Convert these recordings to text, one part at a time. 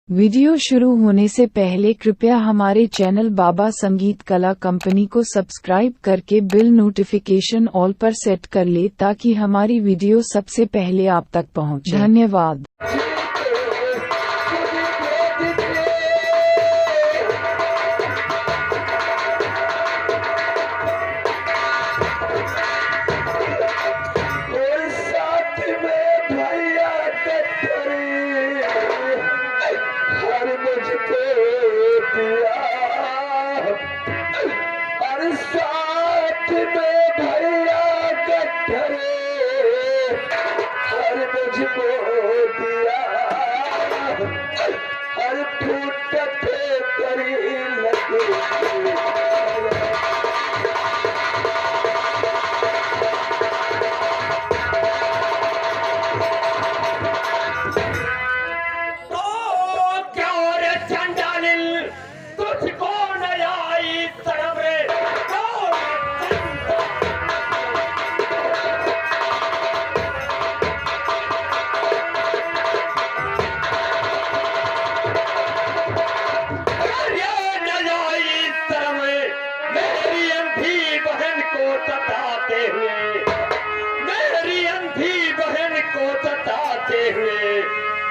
Video शुरू होने से पहले कृपया हमारे चैनल बाबा संगीत कला कंपनी को सब्सक्राइब करके बिल नोटिफिकेशन ऑल पर सेट कर ले ताकि हमारी वीडियो सबसे पहले आप तक पहुंचे। धन्यवाद।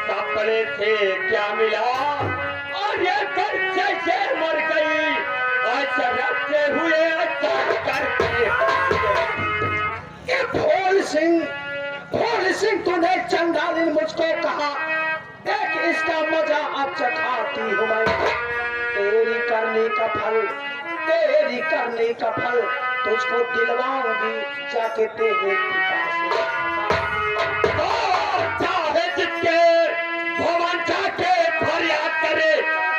कपड़े से क्या मिला और ये कर जैसे मर गई ऐसा रखते हुए भोल सिंह तूने चंडाली मुझको कहा देख इसका मजा अब चखाती हूँ मैं। तेरी करने का फल तुझको दिलवाऊंगी जाके तेरे पास। चाहे जिसके भवन जाके फरियाद करे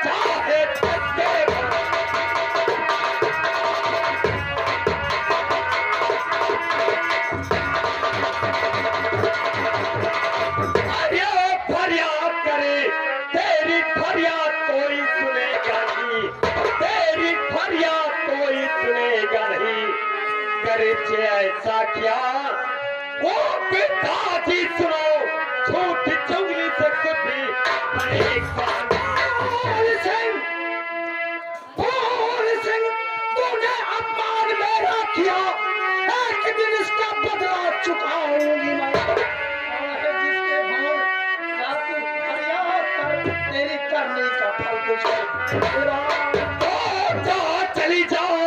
चाहे फरियाद करे तेरी फरियाद कोई सुनेगा नहीं, तेरी फरियाद कोई सुनेगा नहीं। करे ऐसा क्या वो पिताजी सुनो छोटी चुंगली से कुछ भी तूने अपमान मेरा किया एक दिन इसका बदला चुकाऊंगी मैं। जिसके तेरी करने का फल तुझको चली जाओ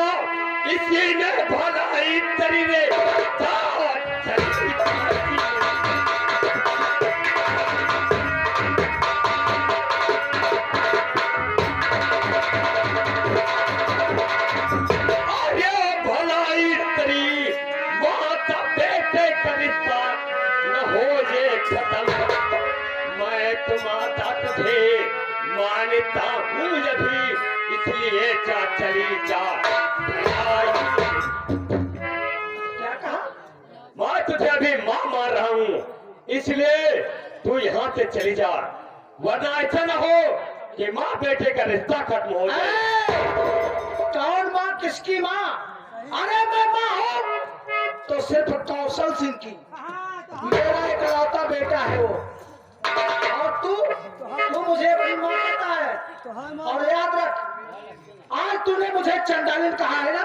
इसी ने भलाई तेरी ने माता तुझे मानता हूँ यदि इसलिए चली जा। क्या कहा? मैं तुझे अभी माँ मान रहा हूँ इसलिए तू यहाँ से चली जा, वरना ऐसा न हो कि माँ बेटे का रिश्ता खत्म हो जाए। कौन माँ किसकी माँ? अरे मैं माँ हूँ तो सिर्फ कौशल सिंह की, मेरा इकलौता बेटा है वो। तू मुझे अपनी माँ कहता है और याद रख आज तूने मुझे चंडालिन कहा है ना?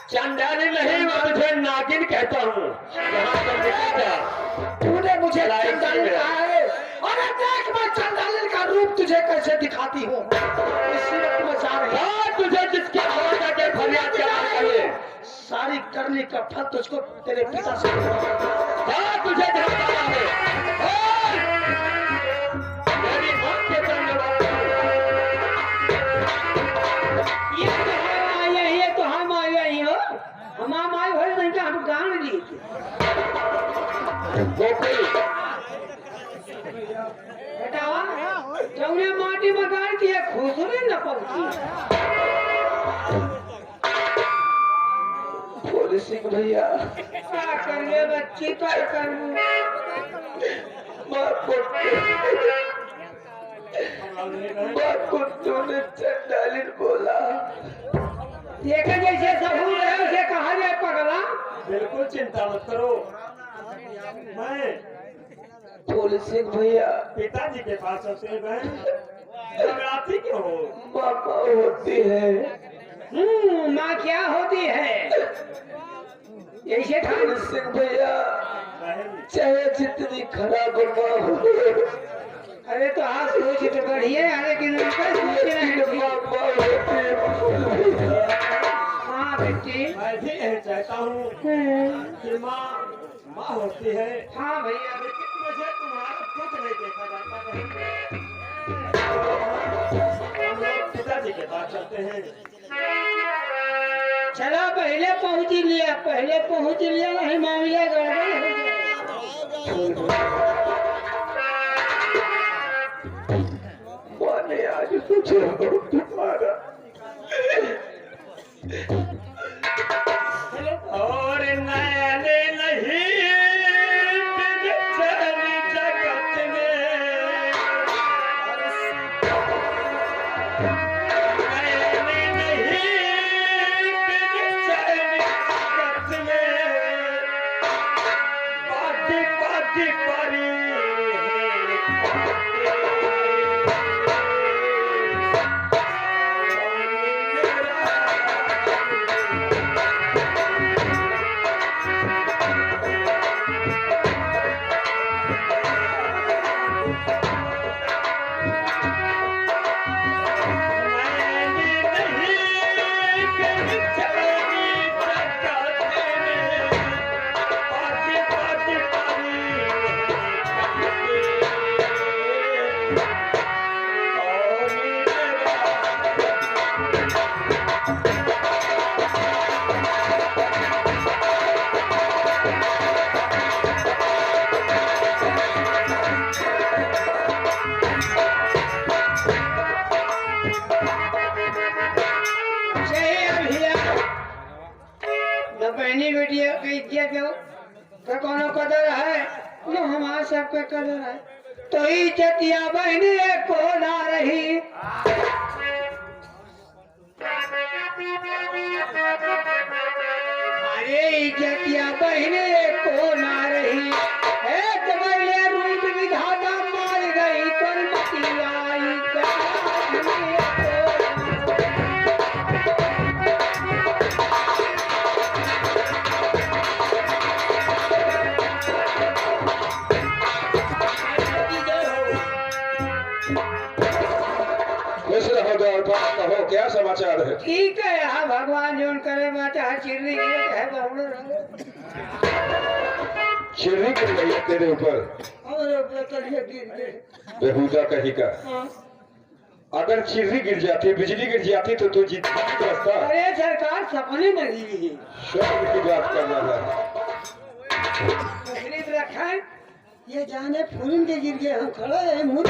चंडालिन नहीं मैं तुझे नागिन कहता हूँ। तूने मुझे चंडालिन कहा है और देख मैं चंडालिन का रूप तुझे कैसे दिखाती हूँ। इसी वक्त मैं जा रही हूँ तुझे जिसके आवाज आके फरियाद करना चाहिए सारी करने का फल तुझको तेरे पिता से तुझे दिखाता है। जौने माटी में गाड़ दिया खुसरे न पड़ती। भोले सिंह भैया क्या करिए बच्ची तो करूँ तूने चंडालिन बोला देखा जैसे सबूत है उसे कहा जाए पगला। बिल्कुल चिंता मत करो, मैं फूल सिंह भैया पिताजी के पास होते हैं बहन, घबराती क्यों हो? मामा होती है। माँ क्या होती है? ऐसे था फूल सिंह भैया बहन चाहे जितनी खराब माँ हो, अरे तो आप सोच तो बढ़िया है, लेकिन उनका सोच रहे हैं। मामा होती है। हाँ बेटी। मैं भी यही चाहता हूँ कि माँ होती है, हाँ भैया। लेकिन मुझे तुम्हारा कुछ नहीं देखा जाता बहन। हम लोग पिताजी के पास चलते हैं। चलो पहले पहुँच लिया नहीं मामला गड़बड़ हो जाएगा। माने आज तुझे तुम्हारा और नैने नहीं बिन जगत में, नैने नहीं बिन जगत में, बाटी बाटी परी बहनी बेटिया की इज्जत दो तो कोनो कदर है न हमारा सब पे कदर है, तो इज्जतिया बहनी को ना रही। अरे इज्जतिया बहनी को ना रही, एक बड़े रूप विधाता मार गई तो मती आई कहो क्या समाचार है? ठीक है। हाँ भगवान जो करे बात है, चिड़नी है चिड़नी गिर गई है तेरे ऊपर, हमारे ऊपर कलिया गिर गए। बेहुदा कहीं का। हाँ। अगर चिड़नी गिर जाती, बिजली गिर जाती तो तू जीत रास्ता। अरे सरकार सपने में दी है, स्वप्न की बात करना है। तकलीफ रखा है, ये जाने फूलन के गिर गए, हम खड़े हैं मुँह।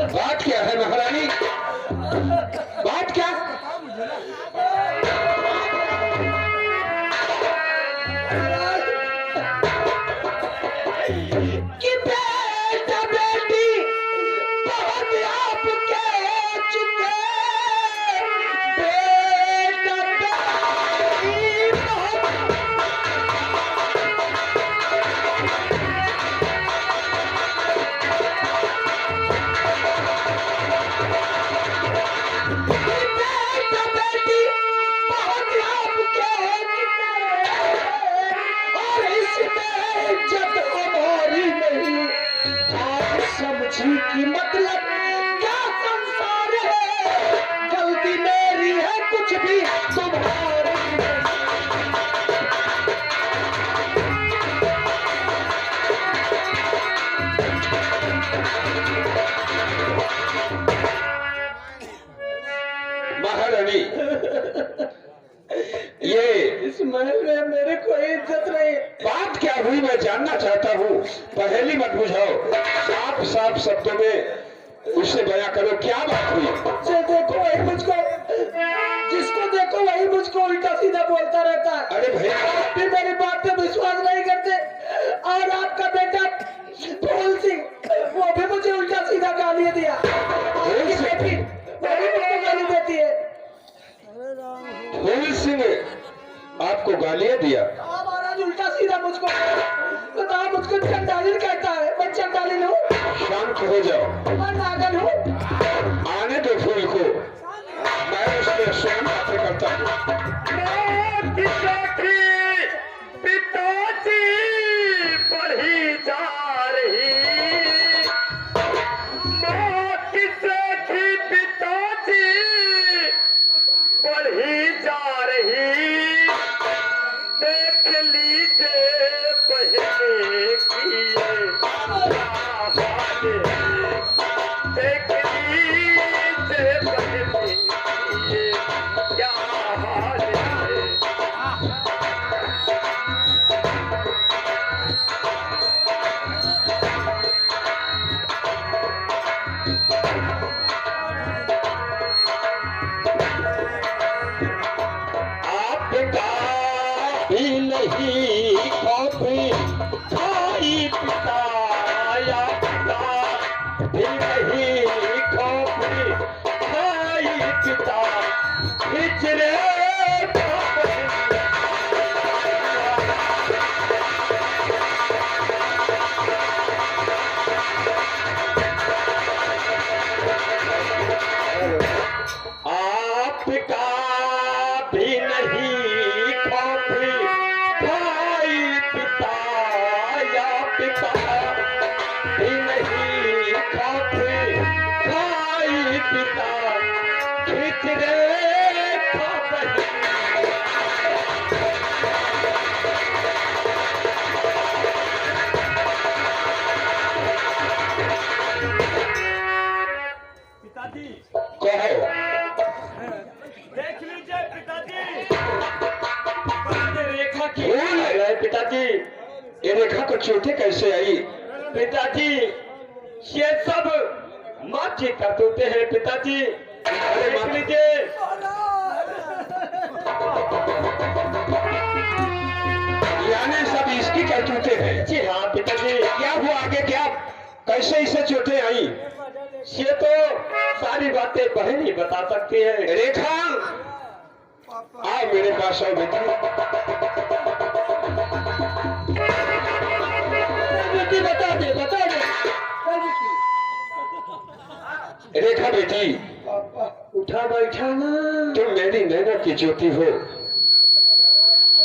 बात क्या है महारानी? बात क्या? कि बेटा बेटी बहुत आपके हो चुके, बेटा बेटी बहुत की मतलब क्या संसार है, गलती मेरी है कुछ भी तुम्हारी महारानी, ये इस महल में मेरे कोई इज्जत नहीं। बात क्या हुई मैं जानना चाहता हूँ। पहेली मत बुझाओ, साफ साफ शब्दों में उससे बयां करो, क्या बात हुई? जो देखो वही मुझको, जिसको देखो वही मुझको उल्टा सीधा बोलता रहता है। अरे भैया, आप भी मेरी बात पे विश्वास नहीं करते, और आपका बेटा फूल सिंह, वो भी मुझे उल्टा सीधा गाली दिया। फूल सिंह? बेटी मेरी मुझको गाली देती है। फूल सिंह आपको गालियां दिया? हाँ महाराज, उल्टा सीधा मुझको बताओ, मुझको चंडालिन कहता है। मैं चंडालिन हूँ? शांत हो जाओ। मैं नागन हूँ? आने दो फूल को, मैं उसके स्वयं बातें करता हूँ। पिताजी पढ़ी जा रही, पिताजी पढ़ी जा रही, देख लीजिए पहले की देख लीजिए पहले की क्या हाल है। नहीं खोपी खाई पिता या पिता भी नहीं खोपी खाई पिता हिजरे आपका भी नहीं खोपी खाई पिता या पिता भी नहीं खोपी खाई पिता खिचरे पिताजी कहो। देख लीजिए पिताजी, रेखा की है पिताजी। ये रेखा को चोटें कैसे आई? पिताजी ये सब माँ जी करतूते हैं पिताजी। देख लीजिए। यानी सब इसकी करतूते हैं? जी हाँ पिताजी। क्या हुआ आगे, क्या कैसे इसे चोटें आई? ये तो सारी बातें बहन ही बता सकती है। रेखा आओ मेरे पास, आओ बेटी। बेटी बता दे, बता दे। रेखा बेटी, पापा उठा बैठा ना। तुम मेरी नैना की ज्योति हो।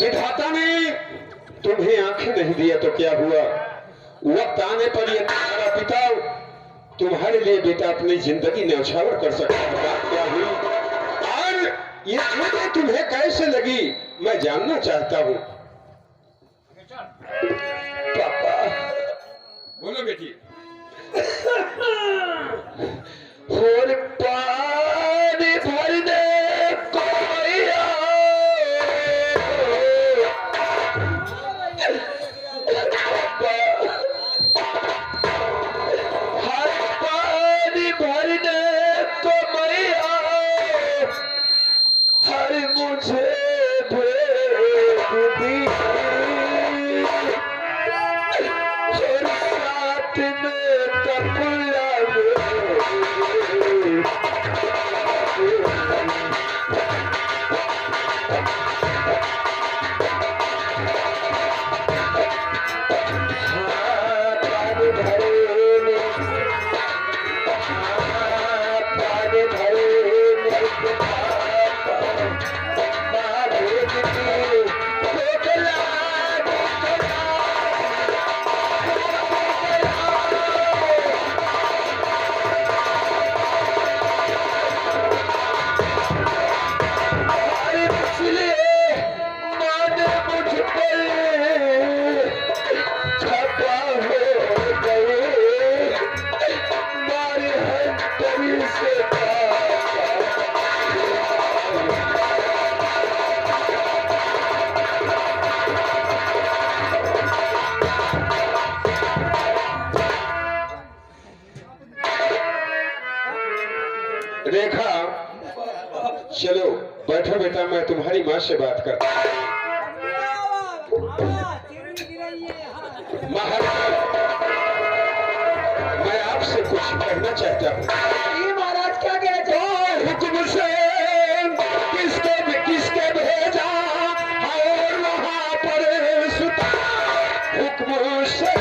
विधाता ने तुम्हें आंखें नहीं दिया तो क्या हुआ? वक्त आने पर यह तुम्हारा पिता तुम्हारे लिए बेटा अपनी जिंदगी न्यौछावर कर सकता है। बात क्या हुई और ये चोटें तुम्हें कैसे लगी, मैं जानना चाहता हूँ। पापा बोलो बेटी। और पानी भर दे कोई हर पानी भर दे तो मैया हर मुझे भेज दी और साथ में कपड़ा रेखा चलो बैठो बेटा, मैं तुम्हारी माँ से बात करता हूँ। कुछ कहना चाहता हूँ। ये महाराज क्या कहते हैं? हुक्म से किसके भेजा और वहां पर सुता, हुक्म से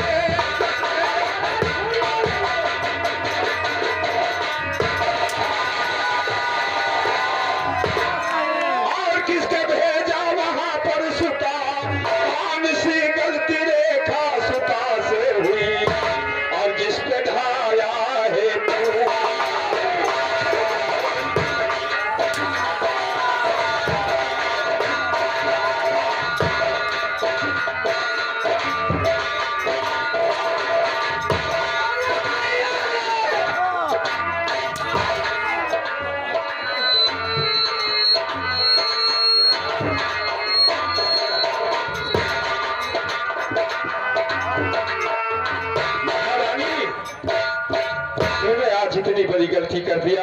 और किसके भेजा वहां पर सुता, कौन सी गलती रेखा सुता से हुई और जिस पे ढाया है तू। तूने आज इतनी बड़ी गलती कर दिया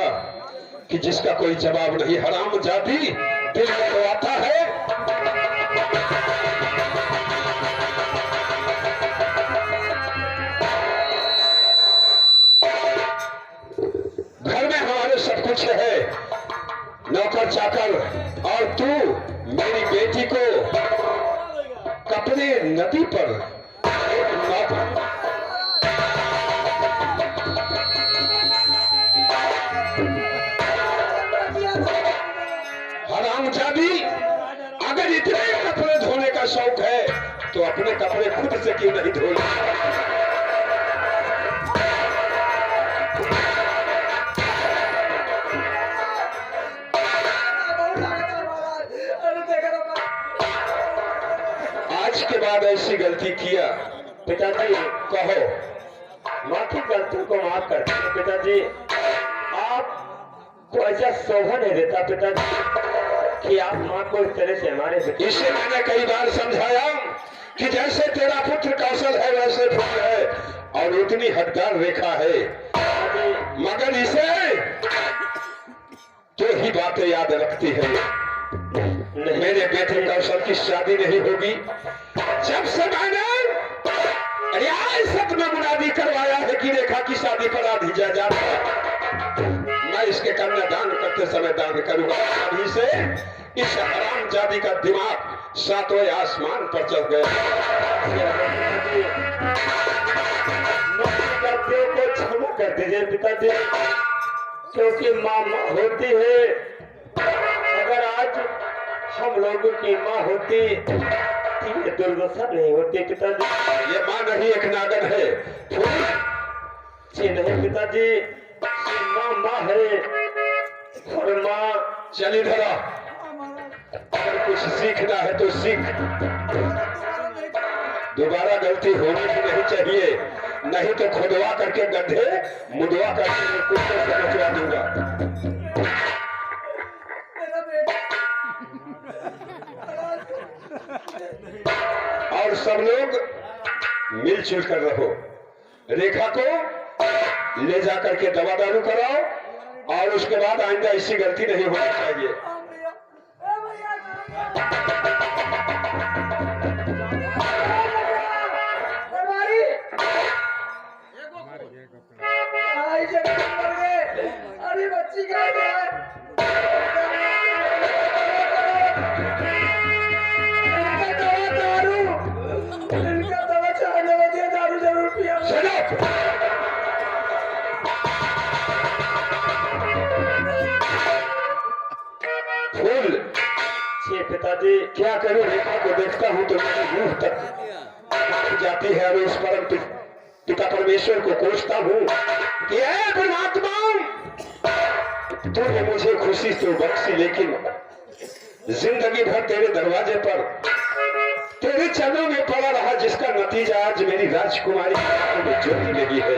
कि जिसका कोई जवाब नहीं। हराम जाती दिल में तो आता है। घर में हमारे सब कुछ है, नौकर चाकर, और तू मेरी बेटी को कपड़े नदी पर एक नौकर हरामजादी, अगर इतने कपड़े धोने का शौक है तो अपने कपड़े खुद से क्यों नहीं धो ले? आज के बाद ऐसी गलती किया पिताजी, कहो। माँ की गलतियों को माफ कर दीजिए पिताजी। आपको ऐसा शोभा नहीं देता पिताजी कि आप माँ को इस तरह से हमारे इसे मैंने कई बार समझाया कि जैसे तेरा पुत्र कौशल है वैसे पुत्र है और उतनी हकदार रेखा है, मगर इसे तो ही बातें याद रखती है। मेरे बेटे कौशल की शादी नहीं होगी। जब से मैंने रियासत में मुनादी करवाया है कि रेखा की शादी करा दी जाए, मैं इसके कन्यादान करते समय दान करूंगा। अभी से इस हरामजादी का दिमाग सातवें आसमान पर चढ़ गया। गलतियों को क्षमा कर दीजिए पिताजी, क्योंकि माँ होती है। अगर आज हम लोगों की माँ होती ये दुर्दशा नहीं होती पिताजी। ये माँ नहीं, एक नागन है। जी नहीं पिताजी, माँ माँ है और माँ। चल इधर आ, अगर कुछ सीखना है तो सीख। दोबारा गलती होनी भी नहीं चाहिए, नहीं तो खुदवा करके गड्ढे मुदवा करके कुत्ते से बचवा दूंगा। और सब लोग मिलजुल कर रहो। रेखा को ले जाकर के दवा दारू कराओ और उसके बाद आइंदा ऐसी गलती नहीं होनी चाहिए। अरे बच्ची का दारू जरूर पिया। फूल पिताजी, क्या करूं? रेखा को देखता हूं तो मेरी रूह तक जाती है और उस परम पिता परमेश्वर को कोसता हूं कि हे परमात्मा, तूने मुझे खुशी तो बख्शी, लेकिन जिंदगी भर तेरे दरवाजे पर तेरे चरणों में पड़ा रहा, जिसका नतीजा आज मेरी राजकुमारी में ज्योति लगी है।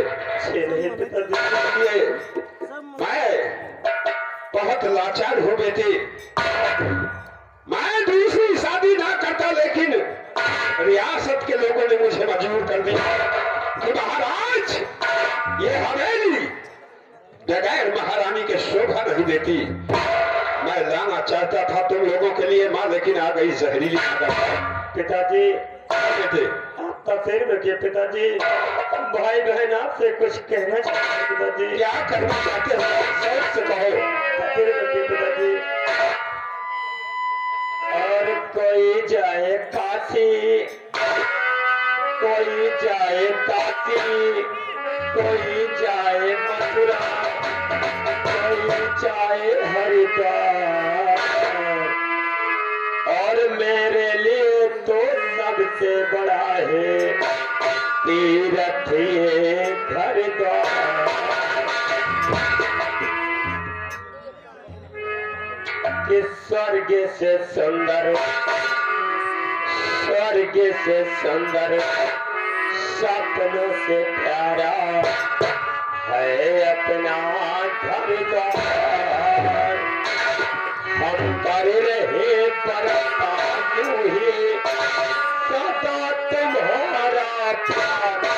मैं बहुत लाचार हूँ बेटे। मैं दूसरी शादी ना करता, लेकिन रियासत के लोगों ने मुझे मजबूर कर दिया कि महाराज, ये हवेली बगैर महारानी के शोभा नहीं देती। मैं लाना चाहता था तुम लोगों के लिए माँ, लेकिन आ गई जहरीली। पिताजी, बेटे आप तस्वीर में के पिताजी भाई बहन आपसे कुछ कहना चाहते हैं पिताजी। क्या करना चाहते हो सच से कहो। तस्वीर में के पिताजी और कोई जाए काशी, कोई जाए काशी, कोई जाए मथुरा, कोई जाए हरिद्वार, और मेरे लिए तो सबसे बड़ा है तीर्थ ये हरिद्वार। कि स्वर्ग से सुंदर, स्वर्ग से सुंदर, सपनों से प्यारा है अपना हरिद्वार। हम कर रहे परमाणु ही सदा तुम्हारा प्यार,